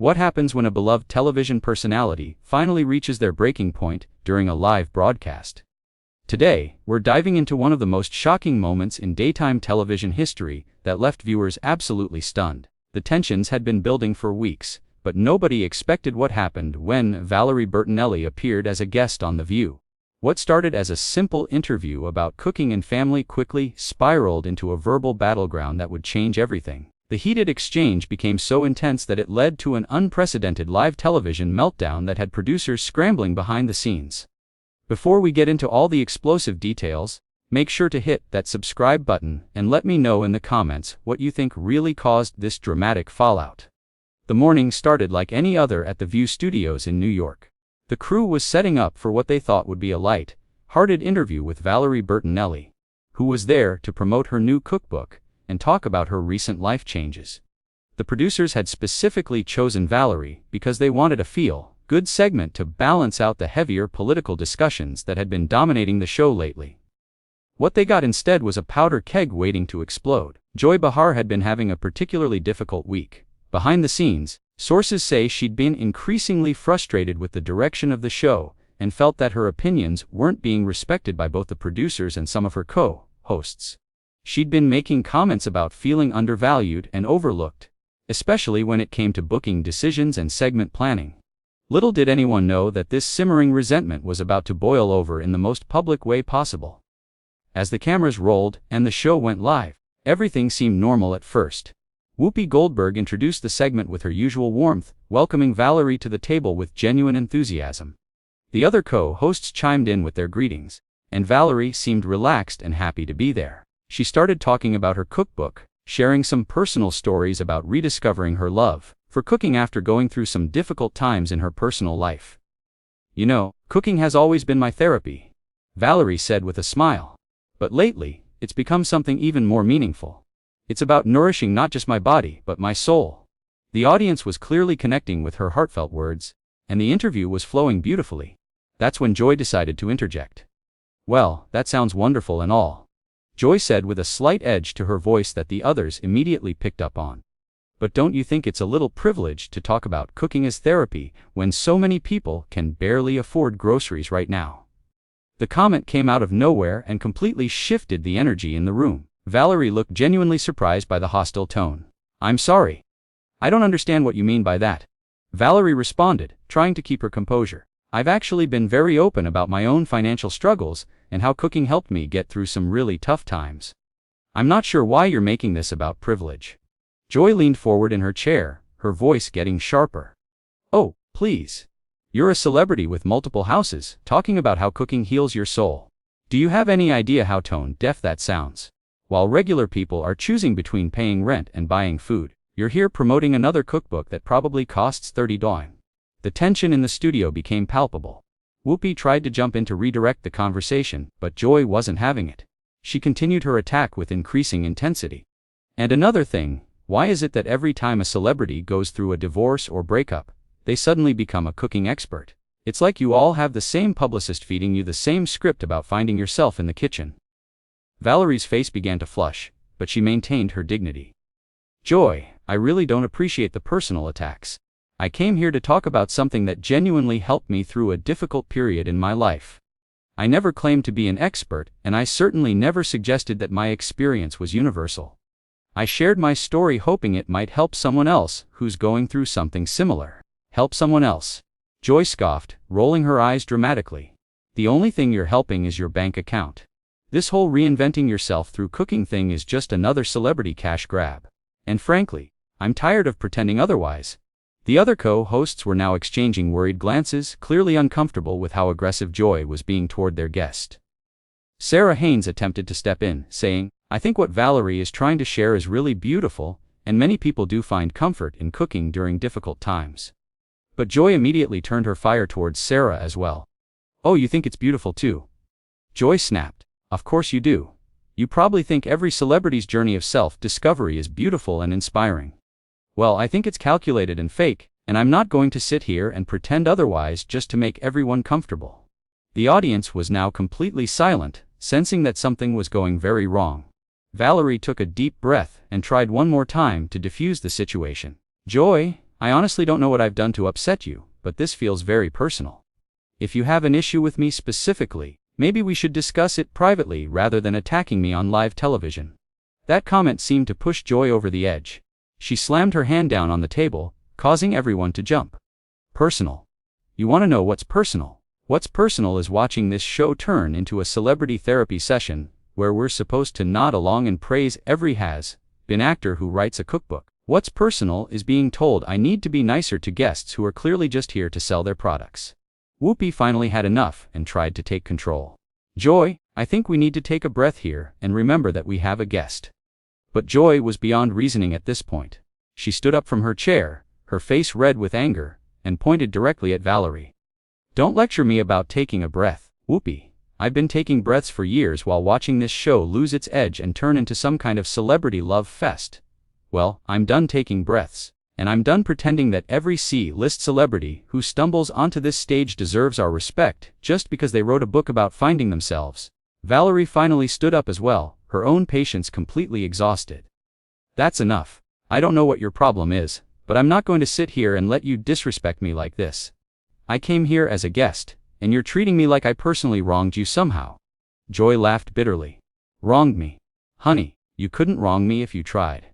What happens when a beloved television personality finally reaches their breaking point during a live broadcast? Today, we're diving into one of the most shocking moments in daytime television history that left viewers absolutely stunned. The tensions had been building for weeks, but nobody expected what happened when Valerie Bertinelli appeared as a guest on The View. What started as a simple interview about cooking and family quickly spiraled into a verbal battleground that would change everything. The heated exchange became so intense that it led to an unprecedented live television meltdown that had producers scrambling behind the scenes. Before we get into all the explosive details, make sure to hit that subscribe button and let me know in the comments what you think really caused this dramatic fallout. The morning started like any other at the View Studios in New York. The crew was setting up for what they thought would be a light-hearted interview with Valerie Bertinelli, who was there to promote her new cookbook and talk about her recent life changes. The producers had specifically chosen Valerie because they wanted a feel-good segment to balance out the heavier political discussions that had been dominating the show lately. What they got instead was a powder keg waiting to explode. Joy Behar had been having a particularly difficult week. Behind the scenes, sources say she'd been increasingly frustrated with the direction of the show and felt that her opinions weren't being respected by both the producers and some of her co-hosts. She'd been making comments about feeling undervalued and overlooked, especially when it came to booking decisions and segment planning. Little did anyone know that this simmering resentment was about to boil over in the most public way possible. As the cameras rolled and the show went live, everything seemed normal at first. Whoopi Goldberg introduced the segment with her usual warmth, welcoming Valerie to the table with genuine enthusiasm. The other co-hosts chimed in with their greetings, and Valerie seemed relaxed and happy to be there. She started talking about her cookbook, sharing some personal stories about rediscovering her love for cooking after going through some difficult times in her personal life. "You know, cooking has always been my therapy," Valerie said with a smile. "But lately, it's become something even more meaningful. It's about nourishing not just my body, but my soul." The audience was clearly connecting with her heartfelt words, and the interview was flowing beautifully. That's when Joy decided to interject. "Well, that sounds wonderful and all," Joy said with a slight edge to her voice that the others immediately picked up on. "But don't you think it's a little privileged to talk about cooking as therapy when so many people can barely afford groceries right now?" The comment came out of nowhere and completely shifted the energy in the room. Valerie looked genuinely surprised by the hostile tone. "I'm sorry. I don't understand what you mean by that," Valerie responded, trying to keep her composure. "I've actually been very open about my own financial struggles and how cooking helped me get through some really tough times. I'm not sure why you're making this about privilege." Joy leaned forward in her chair, her voice getting sharper. "Oh, please. You're a celebrity with multiple houses, talking about how cooking heals your soul. Do you have any idea how tone-deaf that sounds? While regular people are choosing between paying rent and buying food, you're here promoting another cookbook that probably costs $30. The tension in the studio became palpable. Whoopi tried to jump in to redirect the conversation, but Joy wasn't having it. She continued her attack with increasing intensity. "And another thing, why is it that every time a celebrity goes through a divorce or breakup, they suddenly become a cooking expert? It's like you all have the same publicist feeding you the same script about finding yourself in the kitchen." Valerie's face began to flush, but she maintained her dignity. "Joy, I really don't appreciate the personal attacks. I came here to talk about something that genuinely helped me through a difficult period in my life. I never claimed to be an expert, and I certainly never suggested that my experience was universal. I shared my story hoping it might help someone else who's going through something similar." "Help someone else?" Joy scoffed, rolling her eyes dramatically. "The only thing you're helping is your bank account. This whole reinventing yourself through cooking thing is just another celebrity cash grab. And frankly, I'm tired of pretending otherwise." The other co-hosts were now exchanging worried glances, clearly uncomfortable with how aggressive Joy was being toward their guest. Sarah Haynes attempted to step in, saying, "I think what Valerie is trying to share is really beautiful, and many people do find comfort in cooking during difficult times." But Joy immediately turned her fire towards Sarah as well. "Oh, you think it's beautiful too?" Joy snapped. "Of course you do. You probably think every celebrity's journey of self-discovery is beautiful and inspiring. Well, I think it's calculated and fake, and I'm not going to sit here and pretend otherwise just to make everyone comfortable." The audience was now completely silent, sensing that something was going very wrong. Valerie took a deep breath and tried one more time to defuse the situation. "Joy, I honestly don't know what I've done to upset you, but this feels very personal. If you have an issue with me specifically, maybe we should discuss it privately rather than attacking me on live television." That comment seemed to push Joy over the edge. She slammed her hand down on the table, causing everyone to jump. Personal. You want to know what's personal? What's personal is watching this show turn into a celebrity therapy session, where we're supposed to nod along and praise every has-been actor who writes a cookbook. What's personal is being told I need to be nicer to guests who are clearly just here to sell their products. Whoopi finally had enough and tried to take control. "Joy, I think we need to take a breath here and remember that we have a guest." But Joy was beyond reasoning at this point. She stood up from her chair, her face red with anger, and pointed directly at Valerie. "Don't lecture me about taking a breath, Whoopi. I've been taking breaths for years while watching this show lose its edge and turn into some kind of celebrity love fest. Well, I'm done taking breaths, and I'm done pretending that every C-list celebrity who stumbles onto this stage deserves our respect just because they wrote a book about finding themselves." Valerie finally stood up as well, her own patience completely exhausted. "That's enough. I don't know what your problem is, but I'm not going to sit here and let you disrespect me like this. I came here as a guest, and you're treating me like I personally wronged you somehow." Joy laughed bitterly. "Wronged me? Honey, you couldn't wrong me if you tried.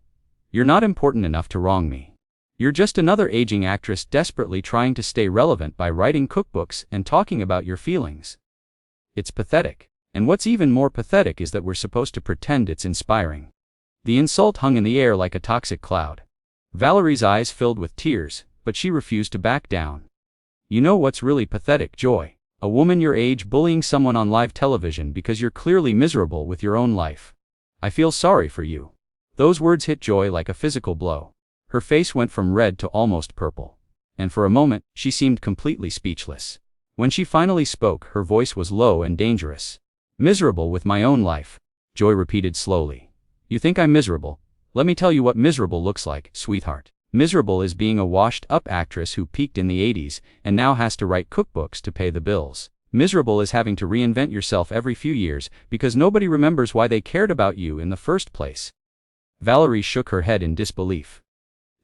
You're not important enough to wrong me. You're just another aging actress desperately trying to stay relevant by writing cookbooks and talking about your feelings. It's pathetic. And what's even more pathetic is that we're supposed to pretend it's inspiring." The insult hung in the air like a toxic cloud. Valerie's eyes filled with tears, but she refused to back down. "You know what's really pathetic, Joy? A woman your age bullying someone on live television because you're clearly miserable with your own life. I feel sorry for you." Those words hit Joy like a physical blow. Her face went from red to almost purple. And for a moment, she seemed completely speechless. When she finally spoke, her voice was low and dangerous. "Miserable with my own life," Joy repeated slowly. "You think I'm miserable? Let me tell you what miserable looks like, sweetheart. Miserable is being a washed-up actress who peaked in the 80s and now has to write cookbooks to pay the bills. Miserable is having to reinvent yourself every few years because nobody remembers why they cared about you in the first place." Valerie shook her head in disbelief.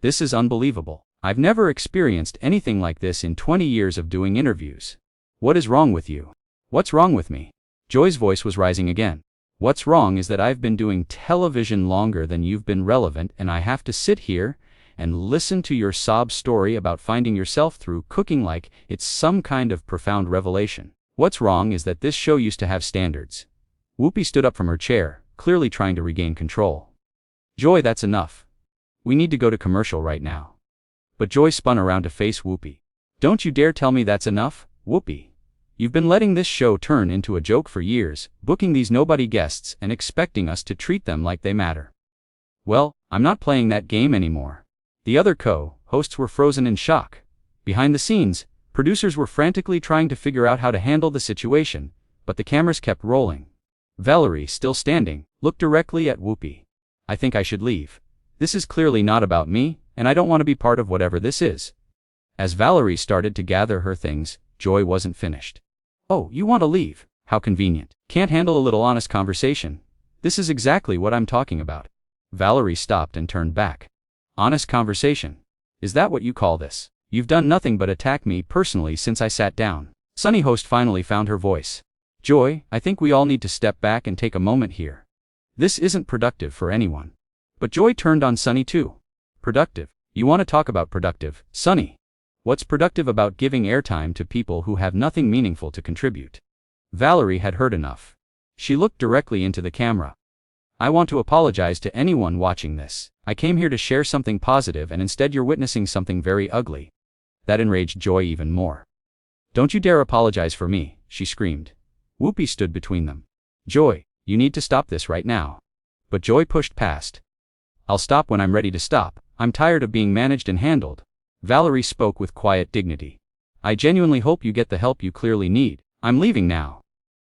"This is unbelievable. I've never experienced anything like this in 20 years of doing interviews. What is wrong with you? What's wrong with me?" Joy's voice was rising again. "What's wrong is that I've been doing television longer than you've been relevant, and I have to sit here and listen to your sob story about finding yourself through cooking like it's some kind of profound revelation. What's wrong is that this show used to have standards." Whoopi stood up from her chair, clearly trying to regain control. "Joy, that's enough. We need to go to commercial right now." But Joy spun around to face Whoopi. "Don't you dare tell me that's enough, Whoopi. You've been letting this show turn into a joke for years, booking these nobody guests and expecting us to treat them like they matter." "Well, I'm not playing that game anymore." The other co-hosts were frozen in shock. Behind the scenes, producers were frantically trying to figure out how to handle the situation, but the cameras kept rolling. Valerie, still standing, looked directly at Whoopi. "I think I should leave. This is clearly not about me, and I don't want to be part of whatever this is." As Valerie started to gather her things, Joy wasn't finished. "Oh, you want to leave? How convenient. Can't handle a little honest conversation? This is exactly what I'm talking about." Valerie stopped and turned back. "Honest conversation? Is that what you call this? You've done nothing but attack me personally since I sat down." Sunny host finally found her voice. "Joy, I think we all need to step back and take a moment here. This isn't productive for anyone." But Joy turned on Sunny too. "Productive? You want to talk about productive, Sunny? What's productive about giving airtime to people who have nothing meaningful to contribute?" Valerie had heard enough. She looked directly into the camera. "I want to apologize to anyone watching this. I came here to share something positive and instead you're witnessing something very ugly." That enraged Joy even more. "Don't you dare apologize for me," she screamed. Whoopi stood between them. "Joy, you need to stop this right now." But Joy pushed past. "I'll stop when I'm ready to stop. I'm tired of being managed and handled." Valerie spoke with quiet dignity. "I genuinely hope you get the help you clearly need. I'm leaving now."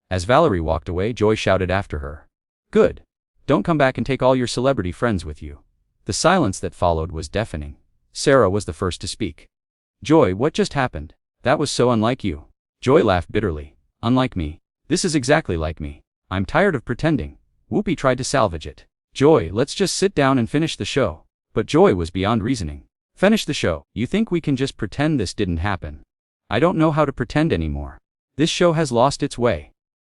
As Valerie walked away, Joy shouted after her. "Good. Don't come back and take all your celebrity friends with you." The silence that followed was deafening. Sarah was the first to speak. "Joy, what just happened? That was so unlike you." Joy laughed bitterly. "Unlike me? This is exactly like me. I'm tired of pretending." Whoopi tried to salvage it. "Joy, let's just sit down and finish the show." But Joy was beyond reasoning. Finish the show. You think we can just pretend this didn't happen? I don't know how to pretend anymore. This show has lost its way.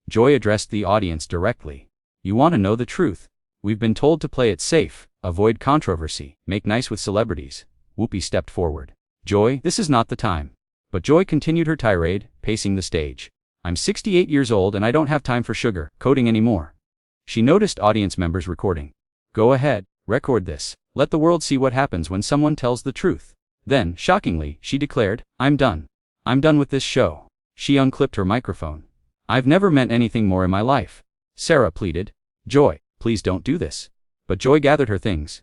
Joy addressed the audience directly. You want to know the truth? We've been told to play it safe, avoid controversy, make nice with celebrities. Whoopi stepped forward. Joy, this is not the time. But Joy continued her tirade, pacing the stage. I'm 68 years old and I don't have time for sugar coating anymore. She noticed audience members recording. Go ahead, record this. Let the world see what happens when someone tells the truth. Then, shockingly, she declared, I'm done. I'm done with this show. She unclipped her microphone. I've never meant anything more in my life. Sarah pleaded. Joy, please don't do this. But Joy gathered her things.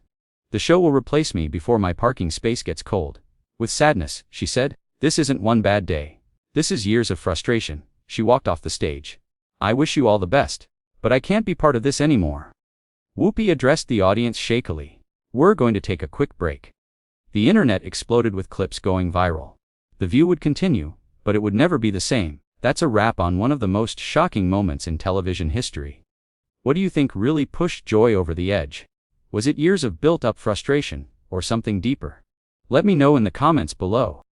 The show will replace me before my parking space gets cold. With sadness, she said, this isn't one bad day. This is years of frustration. She walked off the stage. I wish you all the best. But I can't be part of this anymore. Whoopi addressed the audience shakily. We're going to take a quick break. The internet exploded with clips going viral. The View would continue, but it would never be the same. That's a wrap on one of the most shocking moments in television history. What do you think really pushed Joy over the edge? Was it years of built-up frustration, or something deeper? Let me know in the comments below.